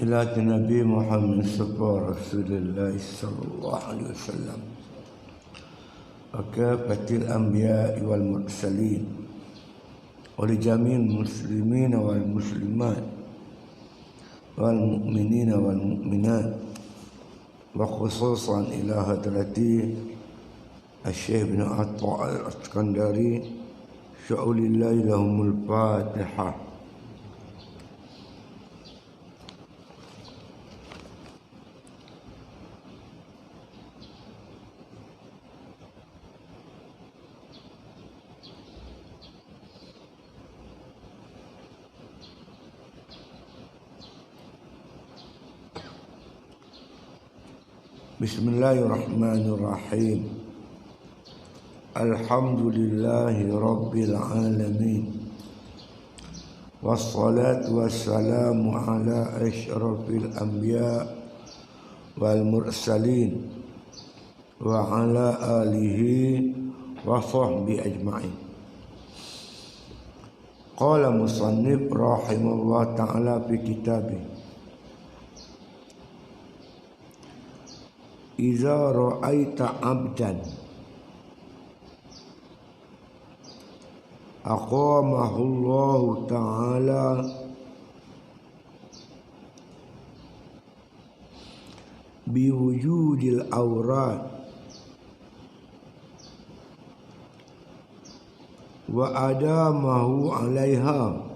إلى نبي محمد رسول الله صلى الله عليه وسلم وكافة الأنبياء والمرسلين ولجميع المسلمين والمسلمات والمؤمنين والمؤمنات وخصوصا إلى حضرتي الشيخ بن عطاء الاسكندري شؤون الله لهم الفاتحة. Bismillahirrahmanirrahim. Alhamdulillahi Rabbil Alamin. Wassalatu wassalamu ala asyrafil anbiya wal mursalin wa ala alihi wa sahbihi ajma'in. Qala musannif rahimahullah ta'ala fi kitabih Iza ra'aita abdan aqamahullahu ta'ala biwujudil awrat wa adamahu 'alaiha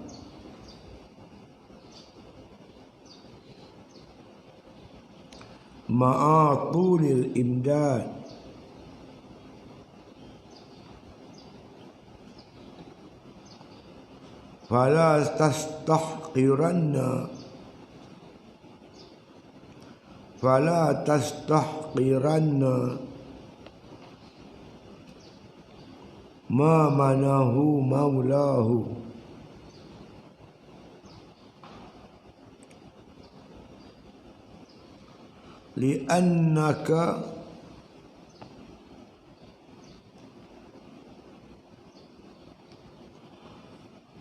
ma'atulil imdad fala tastahqiranna ma manahu maulahu li'annaka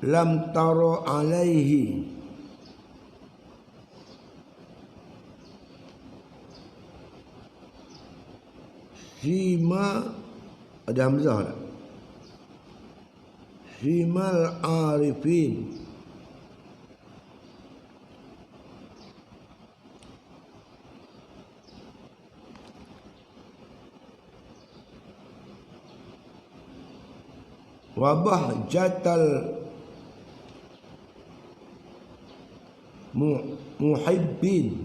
lam tara alaihi sima ada hamzah tak? Simal arifin wabah jatal muhibbin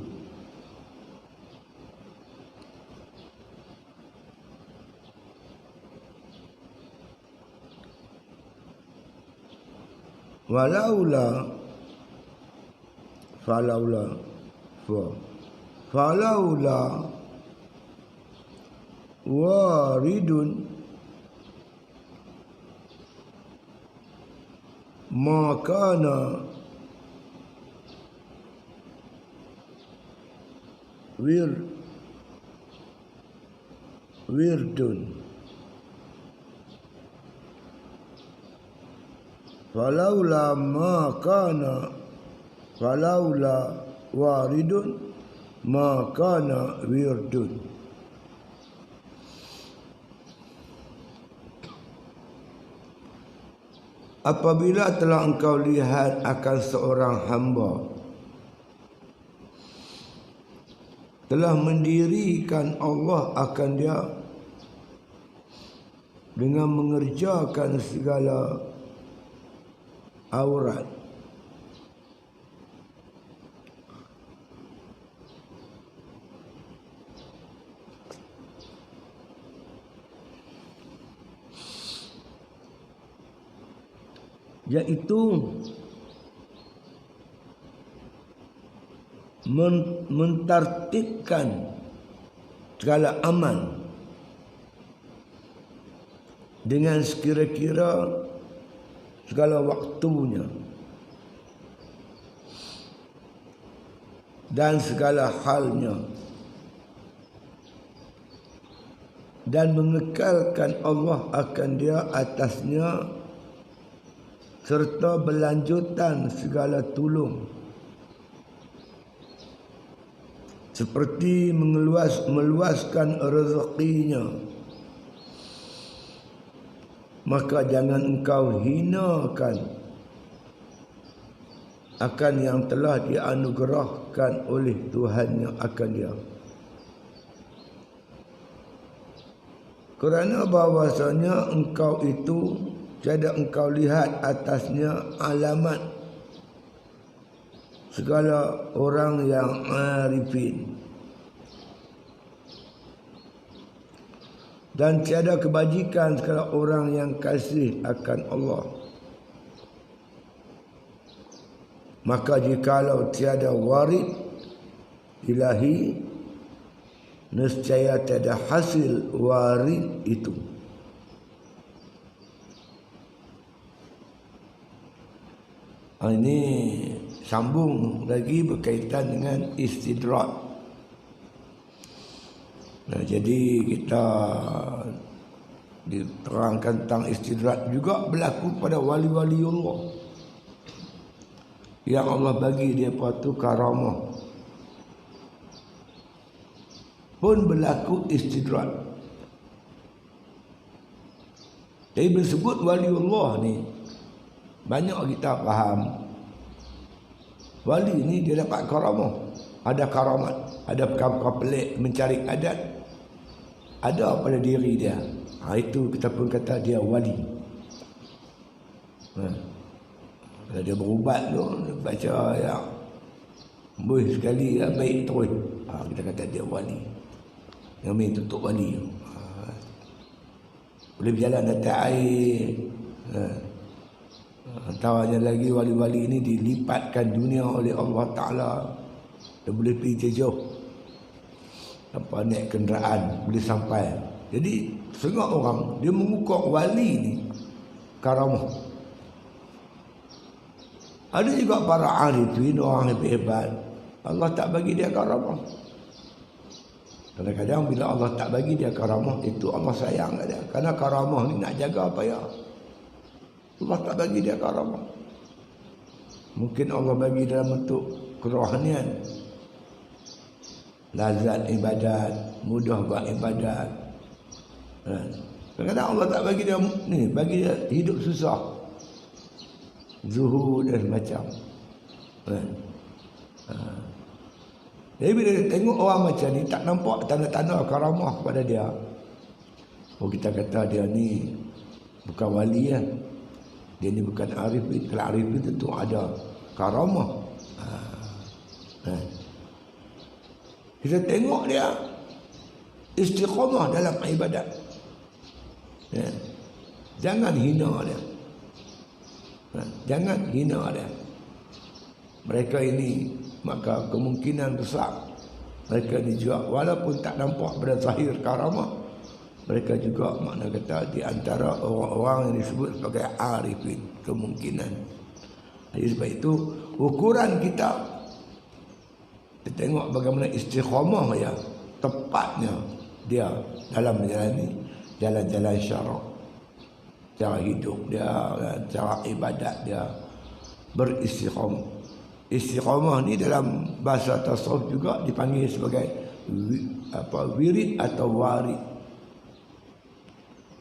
falaula waridun makana wirdun falaula waridun makana wirdun. Apabila telah engkau lihat akan seorang hamba telah mendirikan Allah akan dia dengan mengerjakan segala aurat, yaitu mentartibkan segala amal dengan sekira-kira segala waktunya dan segala halnya, dan mengekalkan Allah akan dia atasnya serta berlanjutan segala tulung seperti meluaskan rezekinya, maka jangan engkau hinakan akan yang telah dianugerahkan oleh Tuhannya akan dia. Kerana bahawasanya engkau itu tiada engkau lihat atasnya alamat segala orang yang arifin, dan tiada kebajikan segala orang yang kasih akan Allah. Maka jikalau tiada warid ilahi, nescaya tiada hasil warid itu. Ini sambung lagi berkaitan dengan istidrak. Nah, jadi kita diterangkan tentang istidrak juga berlaku pada wali-wali Allah yang Allah bagi dia patu karamah, pun berlaku istidrak. Jadi disebut wali Allah ni, banyak kita faham wali ni dia dapat karamah, ada karamat, ada perkara pelik mencari adat, ada pada diri dia. Itu kita pun kata dia wali. Kalau dia berubat tu, dia baca yang boleh sekali baik terus, kita kata dia wali. Yang main tutup wali tu, boleh berjalan atas air. Antaranya lagi wali-wali ini dilipatkan dunia oleh Allah Ta'ala. Dia boleh pergi jauh, tanpa naik kenderaan boleh sampai. Jadi setengah orang dia mengukur wali ni karamah. Ada juga para arifin, orang hebat-hebat, Allah tak bagi dia karamah. Kadang-kadang bila Allah tak bagi dia karamah, itu Allah sayang kat dia. Kerana karamah ni nak jaga apa ya? Allah tak bagi dia karamah. Mungkin Allah bagi dalam bentuk kerohanian, lazat ibadat, mudah buat ibadat. Kadang-kadang Allah tak bagi dia ni, bagi dia hidup susah, zuhud dan macam. Jadi bila tengok orang macam ni, tak nampak tanda-tanda karamah pada dia, kita kata dia ni bukan wali kan. Dia ni bukan arifin. Kalau arifin tentu ada karamah. Kita tengok dia istiqamah dalam ibadat. Jangan hina dia. Jangan hina dia. Mereka ini, maka kemungkinan besar mereka ni juga walaupun tak nampak pada zahir karamah, mereka juga makna kata di antara orang-orang yang disebut sebagai arifin, kemungkinan. Jadi sebab itu ukuran kita tengok bagaimana istiqamah ya, tepatnya dia dalam menjalani jalan-jalan syarak, cara hidup dia, cara ibadat dia, beristiqamah. Istiqamah ni dalam bahasa tasawuf juga dipanggil sebagai wirid atau warid.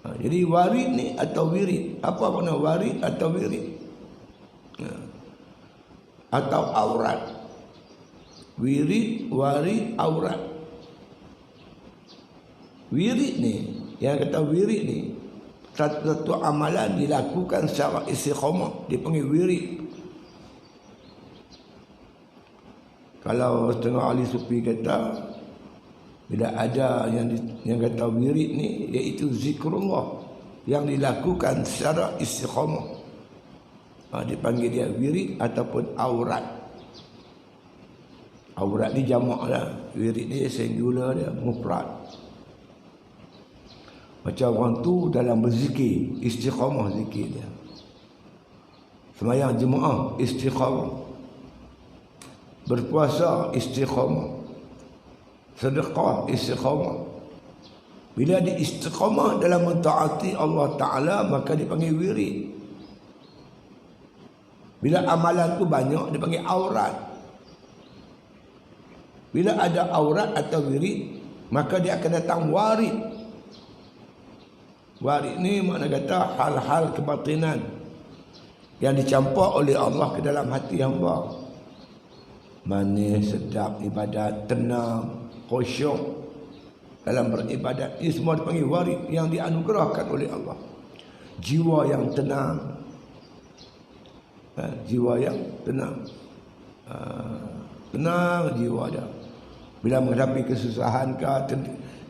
Jadi warid ni atau wirid, apa makna warid atau wirid? Atau aurat. Wirid, warid, aurat. Wirid ni, yang kata wirid ni, satu amalan dilakukan secara istiqamah, dipanggil wirid. Kalau setengah ahli sufi kata, bila ada yang kata wirid ni, iaitu zikrullah yang dilakukan secara istiqamah, dipanggil dia wirid ataupun aurat. Aurat ni jamak lah, wirid ni singular dia, mufrad. Macam orang tu dalam berzikir, istiqamah zikir dia. Sembahyang jemaah, istiqamah. Berpuasa, istiqamah. Sedekah, istiqamah. Bila dia istiqamah dalam mentaati Allah Ta'ala, maka dipanggil wirid. Bila amalan tu banyak, dipanggil aurat. Bila ada aurat atau wirid, maka dia akan datang warid. Warid ni makna kata hal-hal kebatinan yang dicampur oleh Allah ke dalam hati hamba. Manis, sedap ibadat, tenang, khusyuk dalam beribadat. Ini semua dipanggil warid yang dianugerahkan oleh Allah. Jiwa yang tenang, jiwa yang tenang, tenang jiwa dia. Bila menghadapi kesusahan ke,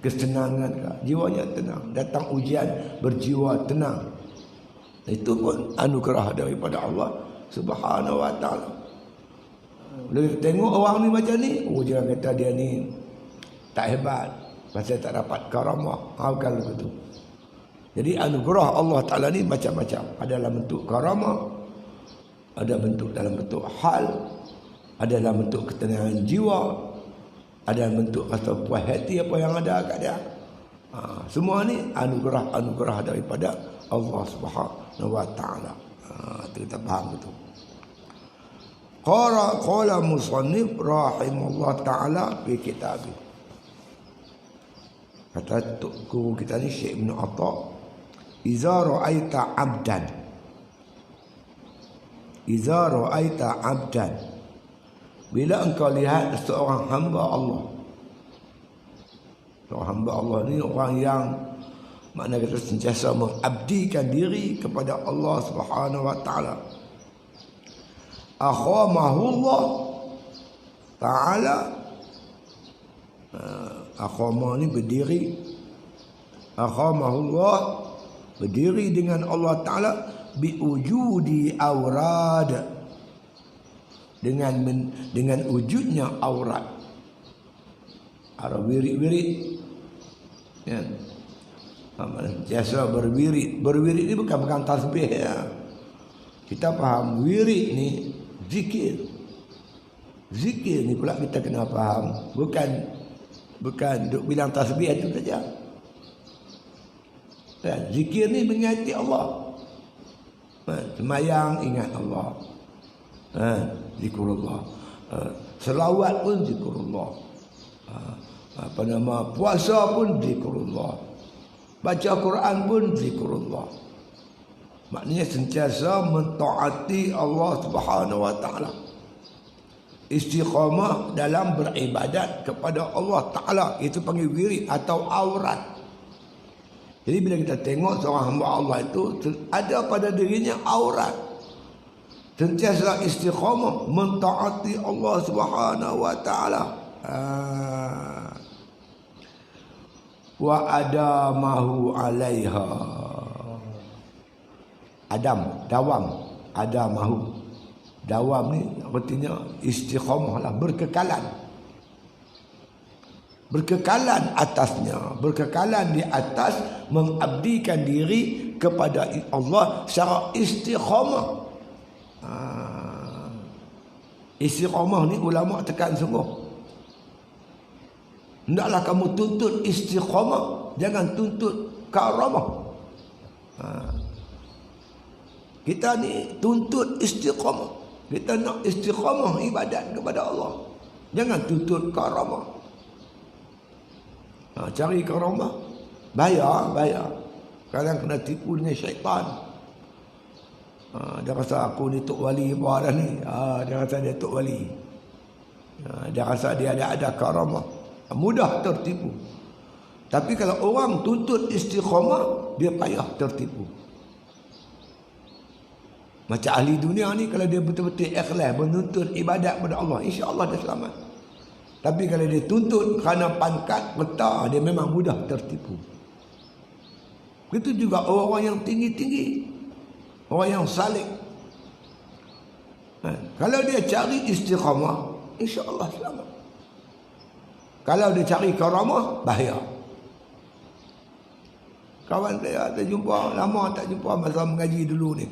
kesenangan ke, jiwanya tenang. Datang ujian, berjiwa tenang. Itu pun anugerah daripada Allah Subhanahu wa taala. Bila kita tengok orang ni macam ni, oh jangan kata dia ni tak hebat, pasal tak dapat karamah. Bukan begitu. Jadi anugerah Allah Taala ni macam-macam. Ada dalam bentuk karamah, ada bentuk dalam bentuk hal, ada dalam bentuk ketenangan jiwa, ada dalam bentuk rasa puas hati apa yang ada kat dia. Semua ni anugerah daripada Allah Subhanahu wa taala. Kita faham betul. Qala musannif rahimahullah taala fi kitabih. Kata guru kita ni Syekh Ibn Atta, iza ra'aita 'abdan, iza ra'aita 'abdan, bila engkau lihat seorang hamba Allah. Seorang hamba Allah ni orang yang makna kata sentiasa mengabdikan diri kepada Allah Subhanahu wa taala. Akhamahullah taala, akhama ni berdiri, akhamahullah berdiri dengan Allah taala biwujudi aurad, dengan wujudnya aurat. Ada wirid-wirid ya. Biasa berwirid. Berwirid ni bukan tasbih ya. Kita faham wirid ni zikir. Zikir ni pula kita kena faham, bukan duk bilang tasbih itu saja. Zikir ni mengingati Allah. Semayang ingat Allah. Zikrullah. Selawat pun zikrullah. Puasa pun zikrullah. Baca Quran pun zikrullah. Maknanya sentiasa mentaati Allah Subhanahu wa taala. Istiqamah dalam beribadat kepada Allah taala, itu panggil wirid atau aurat. Jadi bila kita tengok seorang hamba Allah itu ada pada dirinya aurat. Sentiasa istiqamah mentaati Allah Subhanahu wa taala. Wa adamahu 'alaiha. Dawam, adamahu. Dawam ni artinya istiqamah lah, berkekalan. Berkekalan atasnya, berkekalan di atas mengabdikan diri kepada Allah secara istiqamah. Istiqamah ni ulama tekan sungguh. Hendaklah kamu tuntut istiqamah, jangan tuntut karamah. Kita ni tuntut istiqamah. Kita nak istiqamah ibadat kepada Allah, jangan tuntut karamah. Cari karamah, bayar. Kadang kena tipu dengan syaitan. Dia rasa aku ni tok wali apa dah ni. Dia rasa dia tok wali. Dia rasa dia ada karamah. Mudah tertipu. Tapi kalau orang tuntut istiqamah, dia payah tertipu. Macam ahli dunia ni, kalau dia betul-betul ikhlas menuntut ibadat kepada Allah, insya-Allah dia selamat. Tapi kalau dia tuntut kerana pangkat, peta, dia memang mudah tertipu. Begitu juga orang-orang yang tinggi-tinggi, orang yang salik. Kalau dia cari istiqamah, insya-Allah selamat. Kalau dia cari karamah, bahaya. Kawan saya tak jumpa, lama tak jumpa masa mengaji dulu ni.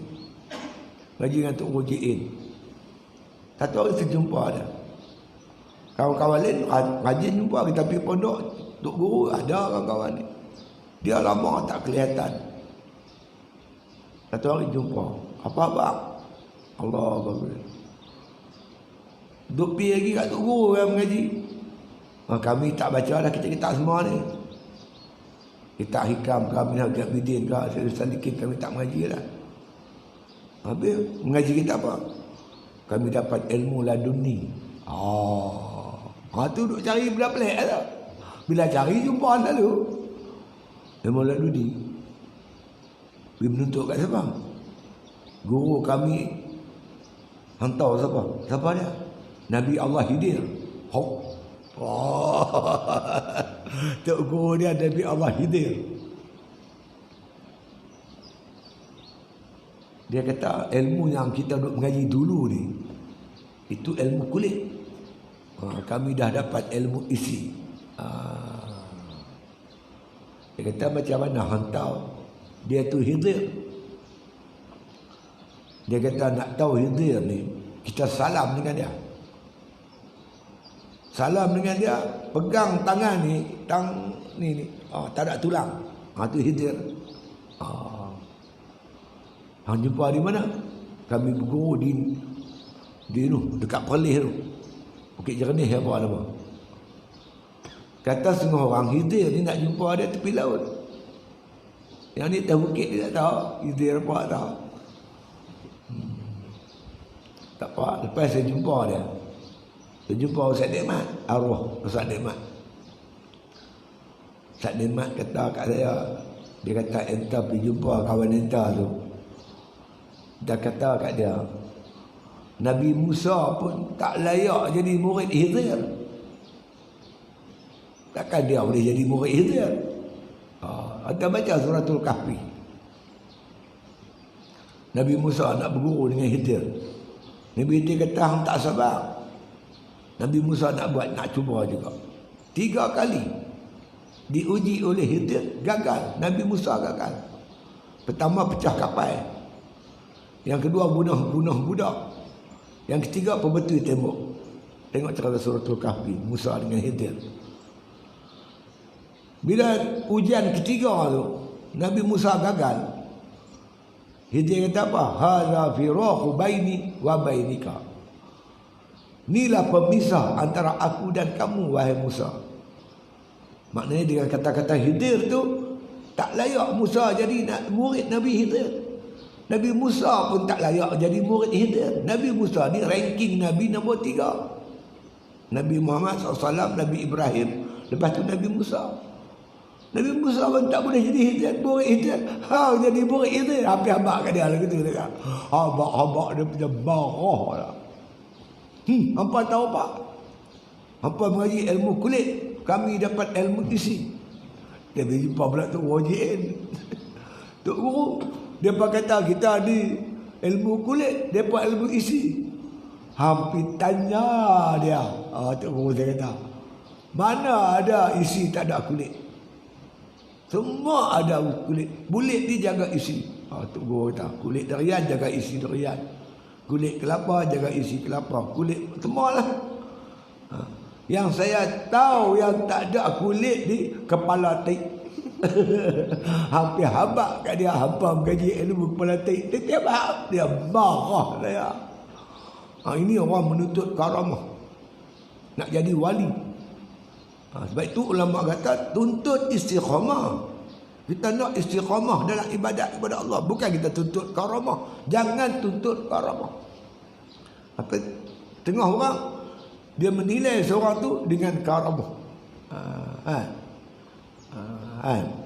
Ngaji dengan Tok Roji'in. Satu hari saya jumpa dia. Kawan-kawan lain rajin jumpa, kita pergi pondok, Tok Guru ada kawan-kawan ni. Dia lama tak kelihatan. Satu hari jumpa. Apa bang? Allah bagus. Duk pergi lagi kat Tok Guru yang mengaji. Kami tak baca dah kita semua ni. Kita hikam kami nak agak bidin ke sedikit kami tak mengaji dah. Habis mengaji kita apa? Kami dapat ilmu laduni. Tu duk cari benda pelik lah. Bila cari jumpa lalu. Ilmu laduni. Dia menuntut kat siapa? Guru kami hantar siapa? Siapa dia? Nabi Allah Khidir. Tok guru dia Nabi Allah Khidir. Dia kata ilmu yang kita duk mengaji dulu ni itu ilmu kulit. Kami dah dapat ilmu isi. Dia kata macam mana hantar dia tu Khidir. Dia kata nak tahu Khidir ni, kita salam dengan dia. Salam dengan dia, pegang tangan ni, ni. Tak ada tulang. Tu Khidir. Hang jumpa di mana? Kami berguru di tu, dekat Perlis tu. Bukit Jernih apa nama. Kata setengah orang Khidir ni nak jumpa dia tepi laut. Yang ni tahu bukit dia tak tahu. Khidir apa tak tahu. Tak apa, lepas saya jumpa dia. Saya jumpa Ustaz Nikmat, arwah Ustaz Nikmat. Ustaz Nikmat kata kat saya, dia kata enta pergi jumpa kawan enta tu. Dia kata kat dia, Nabi Musa pun tak layak jadi murid Khidir. Takkan dia boleh jadi murid Khidir? Anda baca suratul Kahfi. Nabi Musa nak berguru dengan Khidir. Nabi Khidir kata hang tak sabar. Nabi Musa nak cuba juga. 3 kali diuji oleh Khidir, gagal. Nabi Musa gagal. Pertama pecah kapal. Yang kedua bunuh budak. Yang ketiga pembetul tembok. Tengok cerita suratul Kahfi, Musa dengan Khidir. Bila ujian ketiga tu Nabi Musa gagal, Khidir kata apa? Hadza firaqu baini wa bainika. Inilah pemisah antara aku dan kamu wahai Musa. Maknanya dengan kata-kata Khidir tu tak layak Musa jadi murid Nabi Khidir. Nabi Musa pun tak layak jadi murid Khidir. Nabi Musa ni ranking Nabi nombor 3. Nabi Muhammad SAW, Nabi Ibrahim, lepas tu Nabi Musa. Nabi Musa pun tak boleh jadi Khidir, murid Khidir. Jadi murid Khidir. Habis-habis kat dia lah gitu. Habis-habis dia punya marah lah. Hampa tahu apa? Hampa mengaji ilmu kulit, kami dapat ilmu isi. Dia berjumpa pula tu wajib. Tok guru, dia kata kita ni ilmu kulit, depa ilmu isi. Hampir tanya dia. Tok guru dia kata, mana ada isi tak ada kulit? Semua ada kulit. Kulit ni jaga isi. Tok guru kata, kulit durian jaga isi durian. Kulit kelapa jaga isi kelapa. Kulit semualah. Yang saya tahu yang tak ada kulit di kepala tik. Hampir habak kat dia hampa mengaji ilmu kepala tik. Dia tiap hak dia marah saya. Ini orang menuntut karamah. Nak jadi wali. Sebab itu ulama kata tuntut istiqamah. Kita nak istiqamah dalam ibadat kepada Allah. Bukan kita tuntut karamah. Jangan tuntut karamah. Apa tengah orang dia menilai seorang tu dengan karamah.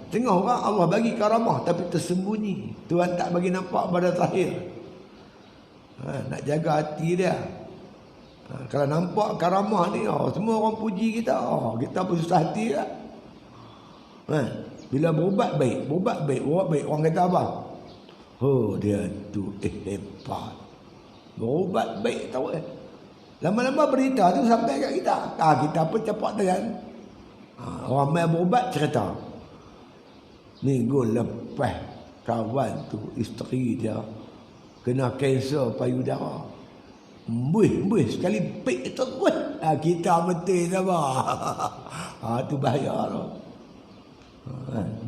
Tengah orang Allah bagi karamah tapi tersembunyi. Tuhan tak bagi nampak pada zahir. Nak jaga hati dia. Kalau nampak karamah ni, semua orang puji kita. Kita pun susah hati lah. Bila berubat baik. Orang kata apa? Dia tu hebat. Berubat baik tahu Lama-lama berita tu sampai kat kita. Kita pun cepat dengan. Orang main berubat cerita. Minggu lepas kawan tu, isteri dia kena kanser payudara. Buih sekali pik terus. Kita betul sama. Tu bahaya tu.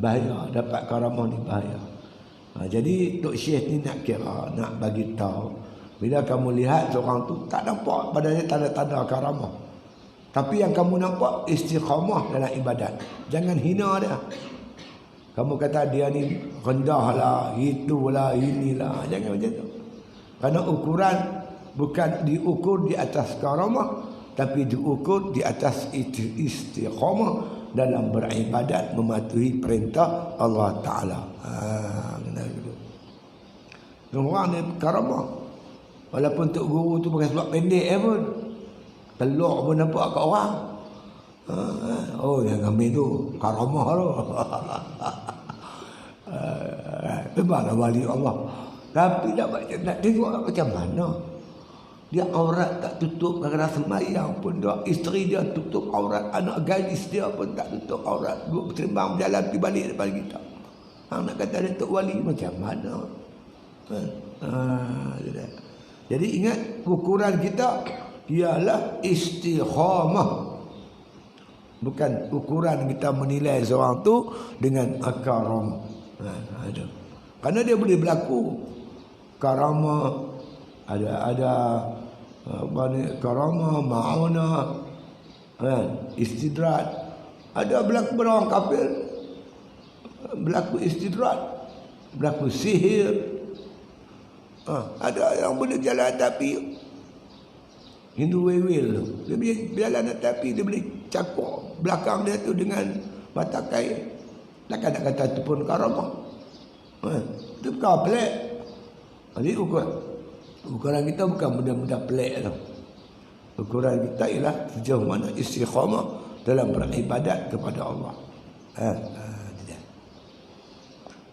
Bahaya, dapat karamah ni bahaya. Jadi Tok Syekh ni nak kira, nak bagi tahu bila kamu lihat seorang tu tak nampak padanya tanda-tanda karamah. Tapi yang kamu nampak istiqamah dalam ibadat. Jangan hina dia. Kamu kata dia ni rendah lah, itulah, inilah. Jangan macam tu. Karena ukuran bukan diukur di atas karamah, tapi diukur di atas istiqamah dalam beribadat, mematuhi perintah Allah Ta'ala. Kena gitu. Orang ni karamah. Walaupun Tok Guru tu pakai sebab pendek pun, telur pun nampak kat orang. Oh, yang ambil tu karamah tu. Tebaklah wali Allah. Tapi nak tengok macam mana. Dia aurat tak tutup, kadang-kadang sembahyang pun dah. Isteri dia tutup aurat, anak gadis dia pun tak tutup aurat. Dua bersembang berjalan pergi balik daripada kita. Nak kata dia Tok Wali macam mana? Jadi ingat, ukuran kita ialah istiqamah. Bukan ukuran kita menilai seorang tu dengan karamah. Karena dia boleh berlaku karamah, ada karamah, ma'unah, istidrat. Ada berlaku orang kafir, berlaku istidrat, berlaku sihir. Ada yang boleh jalan tapi Hindu wewel tu, dia boleh jalan tapi dia boleh cakap belakang dia tu dengan mata kain. Takkan nak kata itu pun karamah. Itu bukan pelik. Jadi ukuran kita bukan benda-benda pelik tu. Ukuran kita ialah sejauh mana istiqamah dalam beribadat kepada Allah.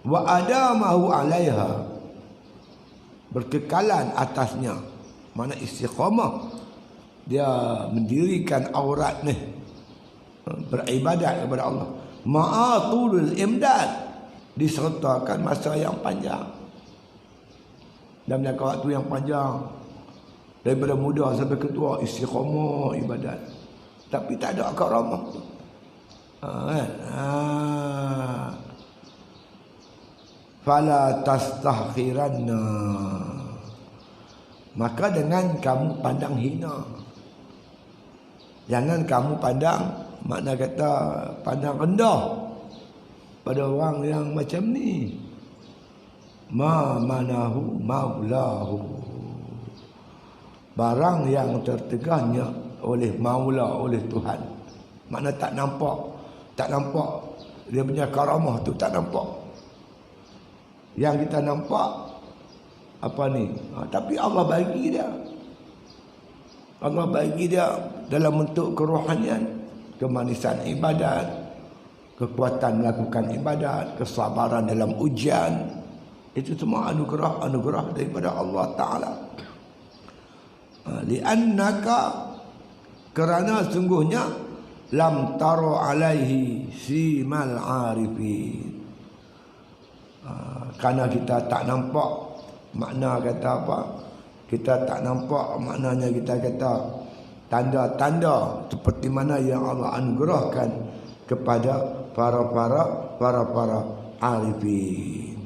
Wa adamahu alaiha, berkekalan atasnya. Mana istiqamah, dia mendirikan aurat ni, beribadat kepada Allah. Ma'atulul imdad, disertakan masa yang panjang, dalam jangka waktu yang panjang, daripada muda sampai ketua istiqamah ibadat, tapi tak ada karamah. Fala tastahqiranna, maka dengan kamu pandang hina. Jangan kamu pandang, makna kata pandang rendah pada orang yang macam ni. Ma manahu maulahu, barang yang tertegahnya oleh maula, oleh Tuhan. Makna tak nampak dia punya karamah tu, tak nampak. Yang kita nampak apa ni? Tapi Allah bagi dia. Allah bagi dia dalam bentuk kerohanian, kemanisan ibadat, kekuatan melakukan ibadat, kesabaran dalam ujian. Itu semua anugerah daripada Allah Ta'ala. Li'annaka, kerana sungguhnya, lam taro alaihi simal arifin. Kerana kita tak nampak, makna kata apa? Kita tak nampak, maknanya kita kata tanda-tanda seperti mana yang Allah anugerahkan kepada para arifin.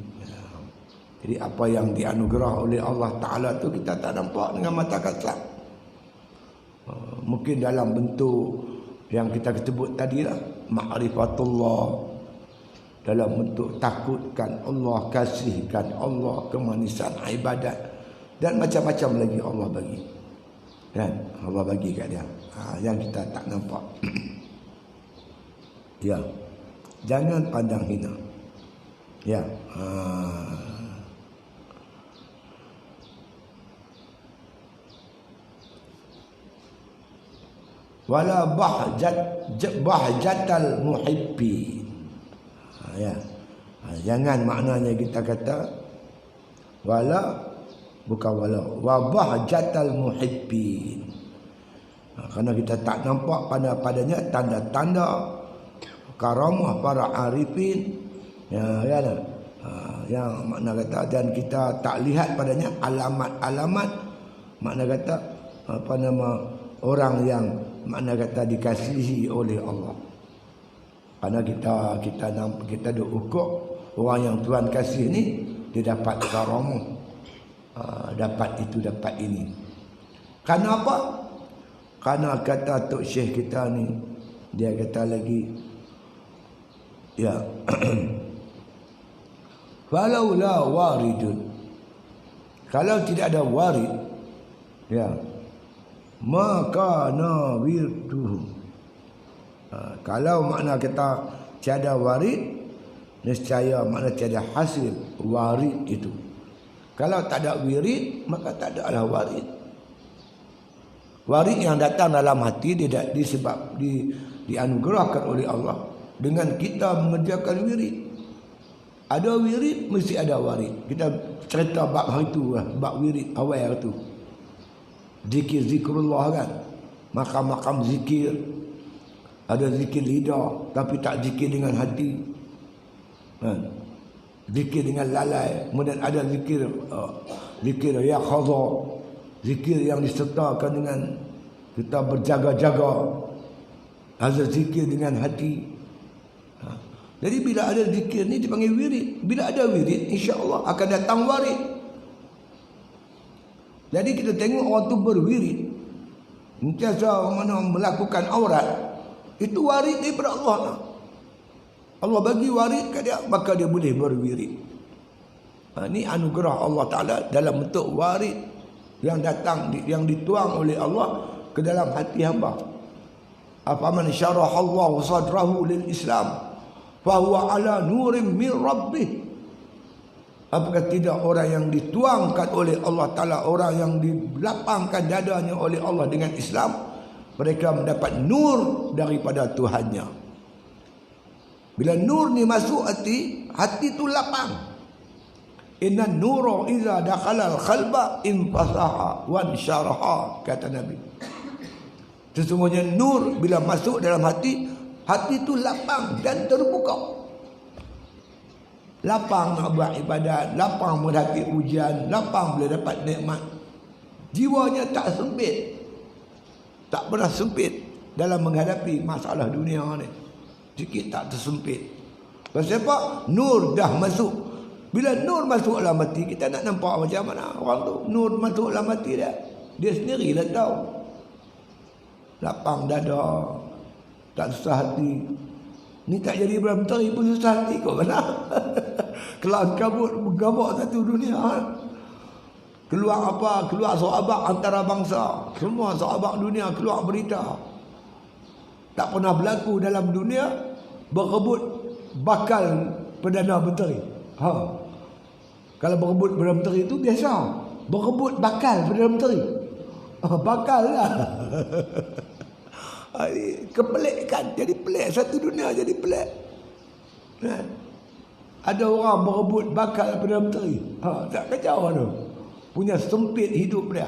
Jadi apa yang dianugerah oleh Allah Ta'ala tu kita tak nampak dengan mata kasat. Mungkin dalam bentuk yang kita sebut tadi lah, ma'rifatullah, dalam bentuk takutkan Allah, kasihkan Allah, kemanisan ibadat, dan macam-macam lagi Allah bagi. Kan? Allah bagi kat dia. Yang kita tak nampak. Ya. Jangan pandang hina. Ya. Wala bahjatal muhibbin. Ya. Jangan, maknanya kita kata bukan wala, wa bahjatal muhibbin. Kerana kita tak nampak padanya tanda-tanda karamah para arifin, yang makna kata, dan kita tak lihat padanya alamat-alamat, makna kata orang yang makna kata dikasihi oleh Allah. Kerana kita duk ukur orang yang Tuhan kasih ni, dia dapat karamah, dapat itu, dapat ini. Kenapa? Karena kata Tok Syekh kita ni, dia kata lagi, ya, falaula waridun, kalau tidak ada warid, ya, maka na wirduhu. Kalau makna kita tiada warid, nescaya makna tiada hasil warid itu. Kalau tak ada wirid, maka tak ada lah warid. Warid yang datang dalam hati dia disebab dianugerahkan oleh Allah dengan kita mengerjakan wirid. Ada wirid mesti ada warid. Kita cerita bab hari tu lah, bab wirid awal tu. Zikrullah kan. Makam-makam zikir. Ada zikir lidah tapi tak zikir dengan hati. Zikir dengan lalai. Kemudian ada zikir zikir ya khadha, zikir yang disertakan dengan kita berjaga-jaga. Ada zikir dengan hati. Jadi bila ada zikir ni dipanggil wirid. Bila ada wirid, insya-Allah akan datang warid. Jadi kita tengok orang tu berwirid, sentiasa mana melakukan aurat, itu warid daripada Allah. Allah bagi warid kat dia, maka dia boleh berwirid. Ini anugerah Allah Ta'ala dalam bentuk warid yang datang, yang dituang oleh Allah ke dalam hati hamba. Afaman syarahallahu sadrahu lil Islam fahuwa ala nurim min rabbih. Apakah tidak orang yang dituangkan oleh Allah Ta'ala, orang yang dilapangkan dadanya oleh Allah dengan Islam, mereka mendapat nur daripada Tuhannya. Bila nur ni masuk hati, hati tu lapang. Inna nura iza dakhalal qalba infasaha wan syaraha, kata Nabi. Sesungguhnya nur bila masuk dalam hati, hati tu lapang dan terbuka. Lapang nak buat ibadat, lapang menghadapi ujian, lapang boleh dapat nikmat. Jiwanya tak sempit. Tak pernah sempit dalam menghadapi masalah dunia ni. Sikit tak tersempit. Sebab apa? Nur dah masuk. Bila nur masuk dalam hati, kita nak nampak macam mana orang tu. Nur masuk dalam hati dia. Dia sendirilah tahu. Lapang dada, tak susah hati. Ni tak jadi bermenteri pun susah hati kau mana? Kelang kabut bergabak satu dunia. Keluar apa? Keluar sahabat antara bangsa. Semua sahabat dunia keluar berita. Tak pernah berlaku dalam dunia berebut bakal Perdana Menteri. Kalau berebut Perdana Menteri itu biasa. Berebut bakal Perdana Menteri. Bakal lah. Kepelikan, jadi pelik. Satu dunia jadi pelik. Ada orang berebut bakal Perdana Menteri. Tak kacau tu. Punya sempit hidup dia.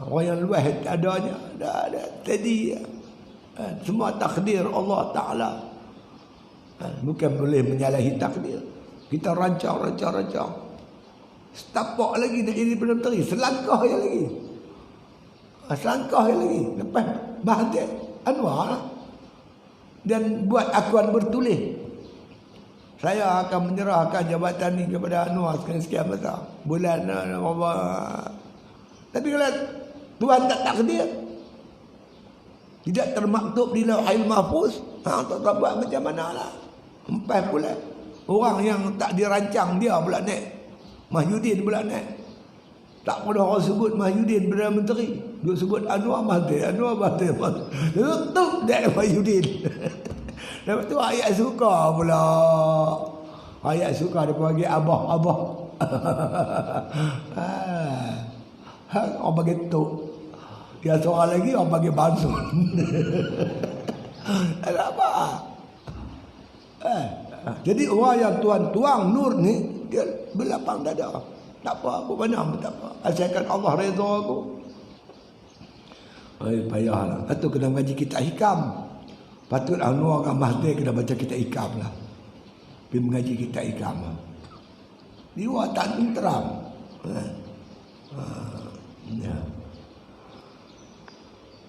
Orang yang luas adanya dah tadi. Semua takdir Allah Ta'ala. Bukan boleh menyalahi takdir. Kita rancang. Setapak lagi nak jadi Perdana Menteri. Selangkah je lagi. Selangkah je lagi. Lepas Mahathir Anwar lah. Dan buat akuan bertulis. Saya akan menyerahkan jabatan ni kepada Anwar sekian masa. Bulan apa. Tapi kalau Tuhan tak takdir, tidak termaktub di Lauhul Mahfuz, tak buat macam mana lah. Empat pula. Orang yang tak dirancang dia pula naik. Mahyudin pula naik. Tak pernah orang sebut Mahyudin Perdana Menteri. Dia sebut Anwar Mahathir. Tutup naik Mahyudin. Lepas tu ayat suka pula. Ayat suka dia panggil abah. Orang bagi tok. Dia seorang lagi orang bagi bansun. Ada apa? Jadi orang yang Tuhan tuang nur ni, dia berlapang dada. Tak apa, aku mana pun tak apa. Asalkan Allah redha aku. Payahlah. Itu kena ngaji kitab hikam. Patut Anwar dengan Mahathir kena baca kitab hikam lah. Pergi mengaji kitab hikam. Dia tak tenteram. Ya.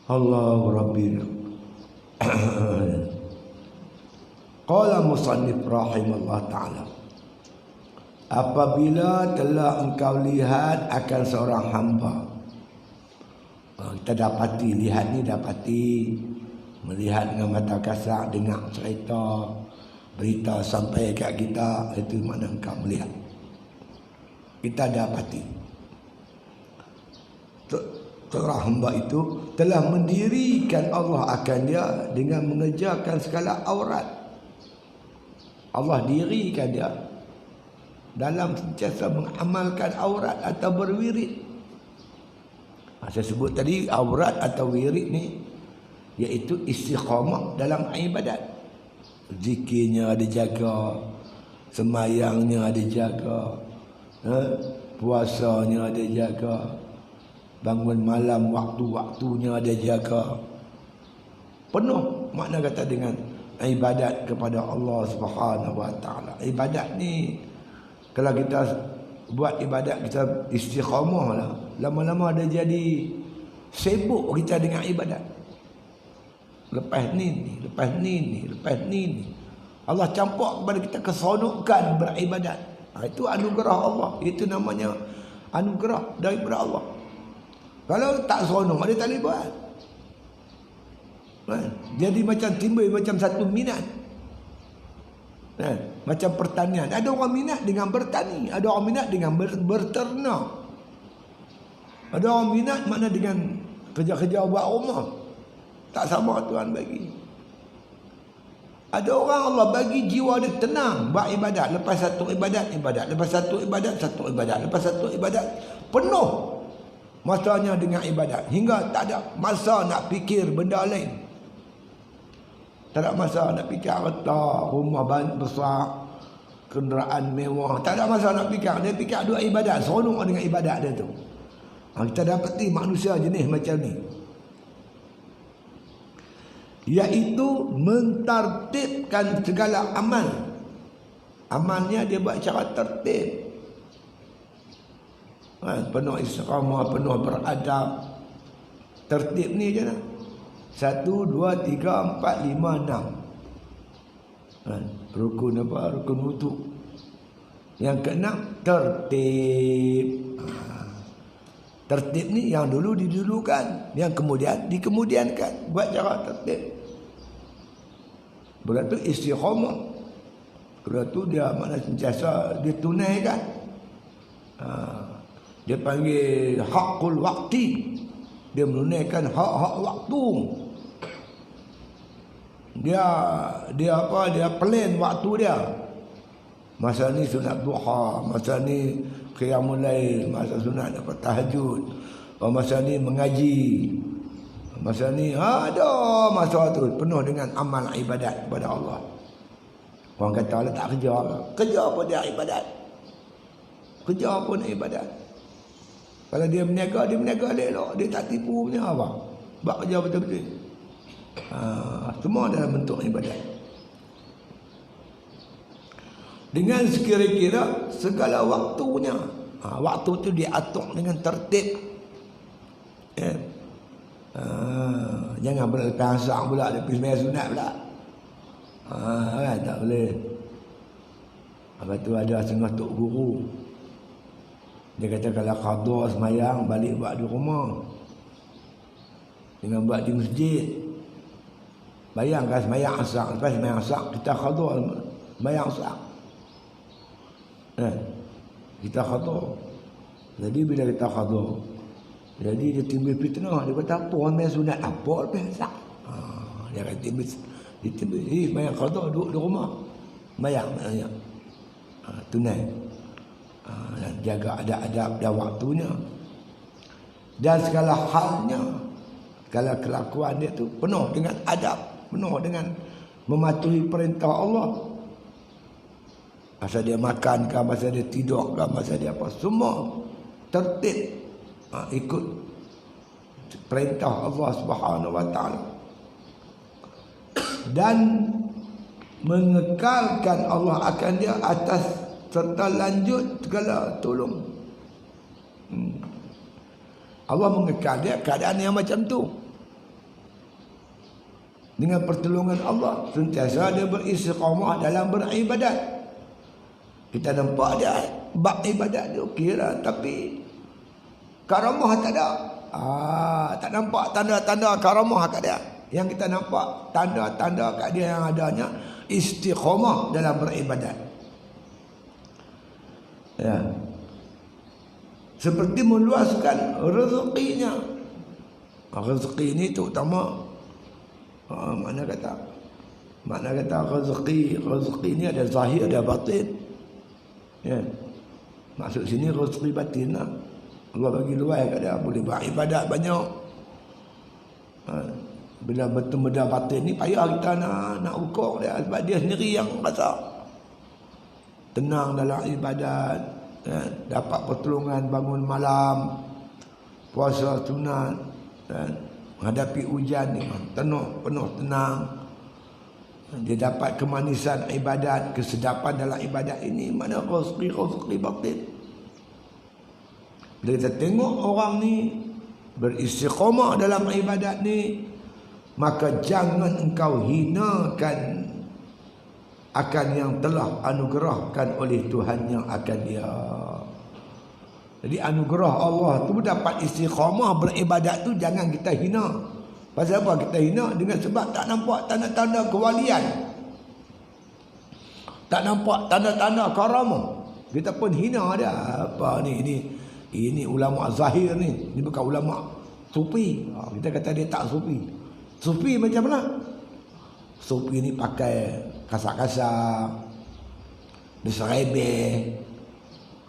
Allahu Rabbi. Qala musannif rahimahullah ta'ala. Apabila telah engkau lihat akan seorang hamba Kita dapati, lihat ni dapati, melihat dengan mata kasar, dengar cerita, berita sampai kat kita, itu mana engkau melihat. Kita dapati seorang hamba itu telah mendirikan Allah akan dia dengan mengerjakan segala aurat. Allah dirikan dia dalam sentiasa mengamalkan aurat atau berwirid. Saya sebut tadi aurat atau wirid ni iaitu istiqamah dalam ibadat. Zikirnya ada jaga, semayangnya ada jaga, puasanya ada jaga, bangun malam waktu-waktunya ada jaga. Penuh makna kata dengan ibadat kepada Allah Subhanahu Wa Taala. Ibadat ni kalau kita buat ibadat kita istiqamah lah, lama-lama ada jadi sibuk kita dengan ibadat. Lepas ni, lepas ni. Allah campak kepada kita keseronokan beribadat. Itu anugerah Allah. Itu namanya anugerah daripada Allah. Kalau tak seronok, dia tak boleh buat. Jadi macam timbul macam satu minat. Macam pertanian. Ada orang minat dengan bertani, ada orang minat dengan berternak, ada orang minat makna dengan kerja-kerja buat rumah. Tak sama Tuhan bagi. Ada orang Allah bagi jiwa dia tenang buat ibadat. Lepas satu ibadat, lepas satu ibadat, lepas satu ibadat, penuh masanya dengan ibadat, hingga tak ada masa nak fikir benda lain. Tak ada masa nak fikir harta, rumah besar, kenderaan mewah. Tak ada masa nak fikir. Dia fikir dua ibadat, seronok dengan ibadat dia tu. Kita dapati manusia jenis macam ni, iaitu mentertibkan segala amal. Amalnya dia buat cara tertib, penuh istiqamah, penuh beradab. Tertib ni je lah. 1, 2, 3, 4, 5, 6. Rukun apa? Rukun wudu. Yang keenam, tertib. Tertib ni yang dulu didulukan, yang kemudian dikemudiankan. Buat cara tertib. Berarti istiqamah. Berarti dia mana sentiasa dia tunaikan. Dia panggil hakul wakti. Dia menunaikan hak-hak waktu. Dia apa? Dia plan waktu dia. Masa ni sunat duha, masa ni qiyamul lail, masa sunat apa tahajud, masa ni mengaji, masa ni ada masa tu penuh dengan amal ibadat kepada Allah. Orang kata Allah tak kerja. Kerja apa dia ibadat? Kerja apa nak ibadat? Kalau dia berniaga elok. Dia tak tipu punya apa? Buat kerja betul-betul. Semua dalam bentuk ibadat. Dengan sekira-kira segala waktunya. Waktu tu diatur dengan tertib. Jangan berlepas asar pula, dia pergi sembahyang sunat pula. Kan tak boleh. Lepas tu ada setengah tok guru, dia kata kalau qada semayang balik buat di rumah, dengan buat di masjid. Bayangkan semayang asar, lepas semayang asar kita qada semayang asar. Kita qada. Jadi bila kita qada, jadi dia timbul fitnah. Dia kata apa orang main sunat apa lepas asar? Dia kata timbul semayang qada duduk di rumah. Semayang maknanya tunai. Dan jaga adab dan waktunya, dan segala halnya, segala kelakuan dia tu penuh dengan adab, penuh dengan mematuhi perintah Allah. Masa dia makan ke, masa dia tidur ke, masa dia apa, semua tertib, ikut perintah Allah Subhanahu Wa Taala, dan mengekalkan Allah akan dia atas serta lanjut segala tolong. Allah mengekal dia keadaan yang macam tu. Dengan pertolongan Allah, sentiasa dia beristiqamah dalam beribadat. Kita nampak dia bab ibadat dia okey lah, tapi karamah tak ada. Tak nampak tanda-tanda karamah kat dia. Yang kita nampak tanda-tanda kat dia yang adanya istiqamah dalam beribadat. Ya. Seperti meluaskan rezekinya. Rezeki ini terutama makna kata rezeki ini ada zahir ada batin. Ya. Maksud sini rezeki batin lah. Allah bagi luas kat dia, boleh beribadat banyak. Bila bertemu dah batin ni payah kita nak ukur dia, sebab dia sendiri yang rasa tenang dalam ibadat, dapat pertolongan bangun malam, puasa sunat, menghadapi hujan ni penuh tenang. Dia dapat kemanisan ibadat, kesedapan dalam ibadat ini. Mana rezeki batin. Bila kita tengok orang ni beristiqamah dalam ibadat ni, maka jangan engkau hinakan akan yang telah anugerahkan oleh Tuhan yang akan dia. Jadi anugerah Allah tu dapat istiqamah beribadat tu jangan kita hina. Pasal apa kita hina? Dengan sebab tak nampak tanda-tanda kewalian, tak nampak tanda-tanda karamah, kita pun hina dia. Apa ni ini ulama zahir ni bukan ulama sufi. Kita kata dia tak sufi. Sufi macam mana? Sufi ni pakai kasar-kasar, diserebeh,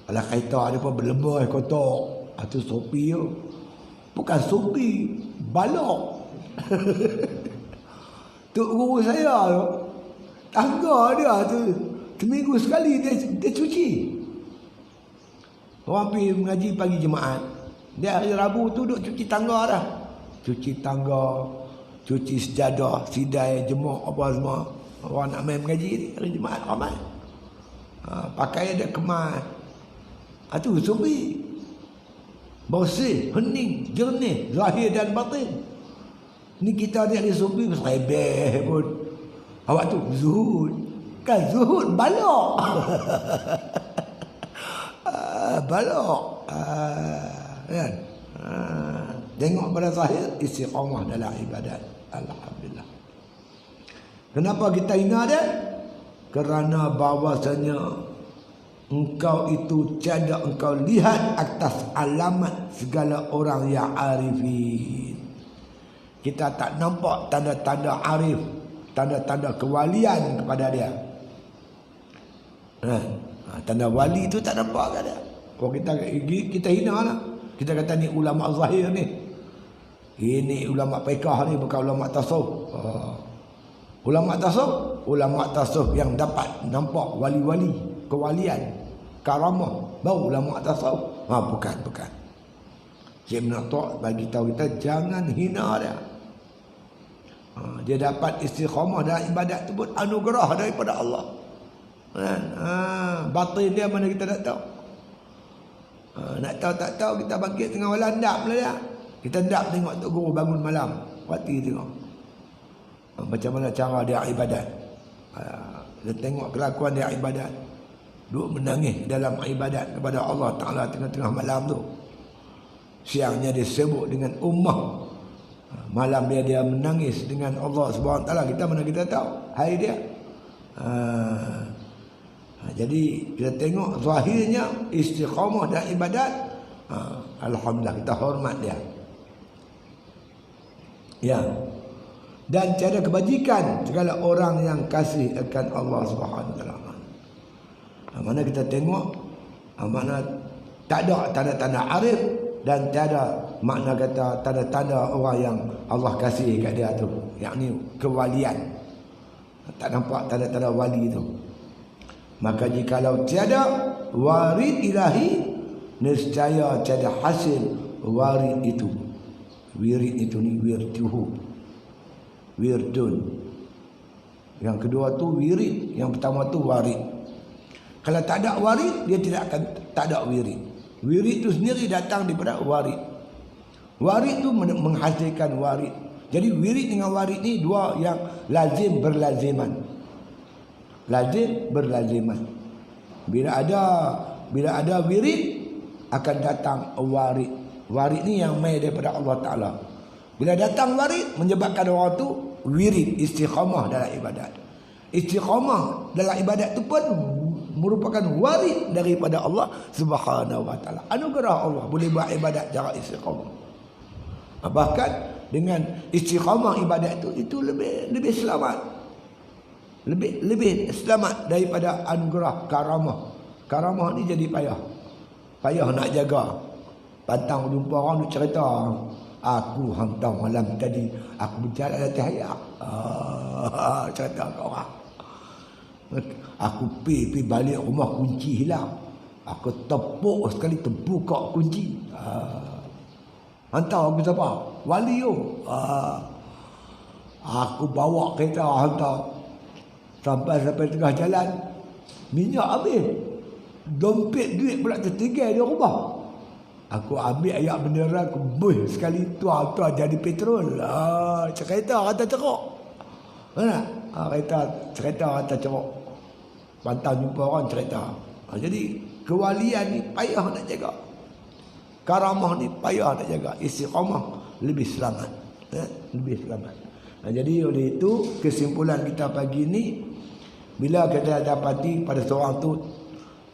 kalau kereta dia pun berlebah kotor. Itu sufi tu. Bukan sufi, balok. Tok guru saya tu, tangga dia tu seminggu sekali dia cuci. Orang pergi mengaji pagi Jumaat, dia hari Rabu tu duk cuci tangga dah. Cuci tangga, cuci sejadah, sidai, jemuk apa semua. Orang nak main mengaji ni hari Jumaat ramai. Pakai dia kemas. Itu sufi. Bersih, hening, jernih, zahir dan batin. Ni kita ni ahli sufi berebeh pun. Awak tu zuhud. Kan zuhud balok. Balok. Kan? Tengok pada zahir istiqamah dalam ibadat. Alhamdulillah. Kenapa kita hina dia? Kerana bahawasanya engkau itu tiada engkau lihat atas alamat segala orang yang arifin. Kita tak nampak tanda-tanda arif, tanda-tanda kewalian kepada dia. Tanda wali itu tak nampak kat dia. Kalau kita hina lah. Kita kata ni ulama zahir ni. Ini ulama fiqh ni, bukan ulama tasawuf. Ulama tasawuf yang dapat nampak wali-wali, kewalian, karamah, baru ulama tasawuf. Bukan. Syekh Ibn Atta' bagi tahu kita jangan hina dia. Dia dapat istiqamah dalam ibadat tu pun anugerah daripada Allah. Batin dia mana kita tak tahu. Nak tahu tak tahu kita bangkit tengah malam ndap lah dia. Kita ndap tengok tok guru bangun malam, pati tengok macam mana cara dia ibadat. Kita tengok kelakuan dia ibadat, duk menangis dalam ibadat kepada Allah Ta'ala tengah-tengah malam tu. Siangnya dia sibuk dengan ummah, malam dia menangis dengan Allah Subhanahu Wa Ta'ala. Kita mana kita tahu hari dia. Jadi kita tengok zahirnya istiqamah dan ibadat. Alhamdulillah, kita hormat dia. Ya. Dan tiada kebajikan segala orang yang kasih akan Allah Subhanahu Wa Ta'ala. Mana kita tengok, mana tak ada tanda-tanda arif dan tiada makna kata tanda-tanda orang yang Allah kasih kat dia tu, yakni kewalian. Tak nampak tanda-tanda wali tu. Maka jikalau tiada warid ilahi, nescaya tiada hasil warid itu. Wirid itu ni wirdun. Yang kedua tu wirid, yang pertama tu warid. Kalau tak ada warid, dia tidak akan tak ada wirid. Wirid itu sendiri datang daripada warid. Warid itu menghasilkan warid. Jadi wirid dengan warid ni dua yang lazim berlaziman. Lazim berlaziman. Bila ada wirid akan datang warid. Warid ni yang mai daripada Allah Ta'ala. Bila datang warid, menyebabkan orang tu wirid, istiqamah dalam ibadat. Istiqamah dalam ibadat tu pun merupakan warid daripada Allah Subhanahu wa Ta'ala. Anugerah Allah boleh buat ibadat jarak istiqamah. Bahkan dengan istiqamah ibadat itu lebih selamat. Lebih selamat daripada anugerah karamah. Karamah ni jadi payah. Payah nak jaga. Pantang jumpa orang tu cerita, aku hantar malam tadi aku berjalan atas air. Cerita kat orang. Aku pergi balik rumah kunci hilang. Aku tepuk sekali terbuka kunci. Hantar aku siapa? Wali tu. Aku bawa kereta hantar. Sampai tengah jalan. Minyak habis. Dompet duit pula tertinggal di rumah. Aku ambil air bendera, aku buih sekali. Tuan jadi petrol. Cerita kata ceruk. Mana? Cerita kata ceruk. Pantang jumpa orang cerita. Jadi kewalian ni payah nak jaga. Karamah ni payah nak jaga. Istiqamah lebih selamat. Lebih selamat. Jadi oleh itu kesimpulan kita pagi ni, bila kita dapati pada seorang tu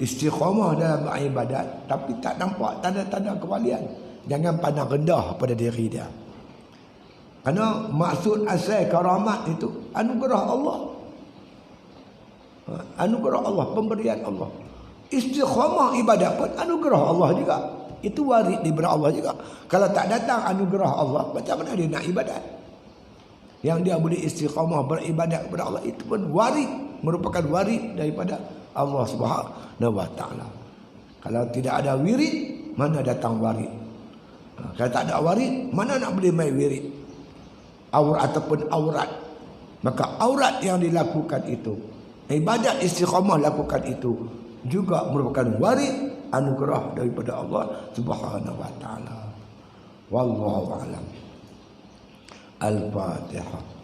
istiqamah dalam ibadat tapi tak nampak tanda-tanda kewalian, jangan pandang rendah pada diri dia. Kerana maksud asal karamat itu anugerah Allah. Anugerah Allah, pemberian Allah. Istiqamah ibadat pun anugerah Allah juga. Itu warid daripada Allah juga. Kalau tak datang anugerah Allah, macam mana dia nak ibadat? Yang dia boleh istiqamah beribadat kepada Allah, itu pun warid, merupakan warid daripada Allah Subhanahu wa Ta'ala. Kalau tidak ada wirid, mana datang warid? Kalau tak ada warid, mana nak boleh main wirid? Aurat ataupun aurat. Maka aurat yang dilakukan itu, ibadat istiqamah lakukan itu, juga merupakan warid, anugerah daripada Allah Subhanahu wa Ta'ala. Wallahu a'lam. Al-Fatihah.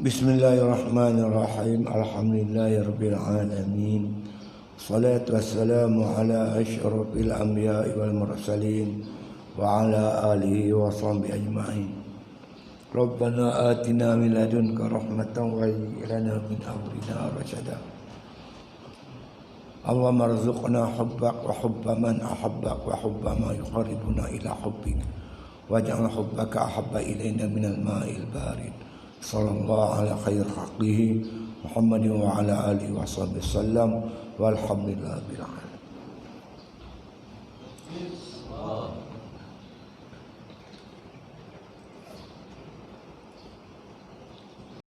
Bismillahirrahmanirrahim. Alhamdulillahirabbil alamin. Salatu wassalamu ala asyrafil anbiya'i wal mursalin wa ala alihi wa sahbihi ajma'in. Rabbana atina min ladunka rahmatan wa hayyi lana min amrina rashada. Allahumma arzuqna hubbak wa hubba man ahabbak wa hubba ma yuqarribuna ila hubbik waj'al hubbaka ahabba ilayna min al-ma'il barid. Sallallahu ala khair haqqihi Muhammadin wa ala alihi wa sahbihi sallam walhamdulillah bil alamin.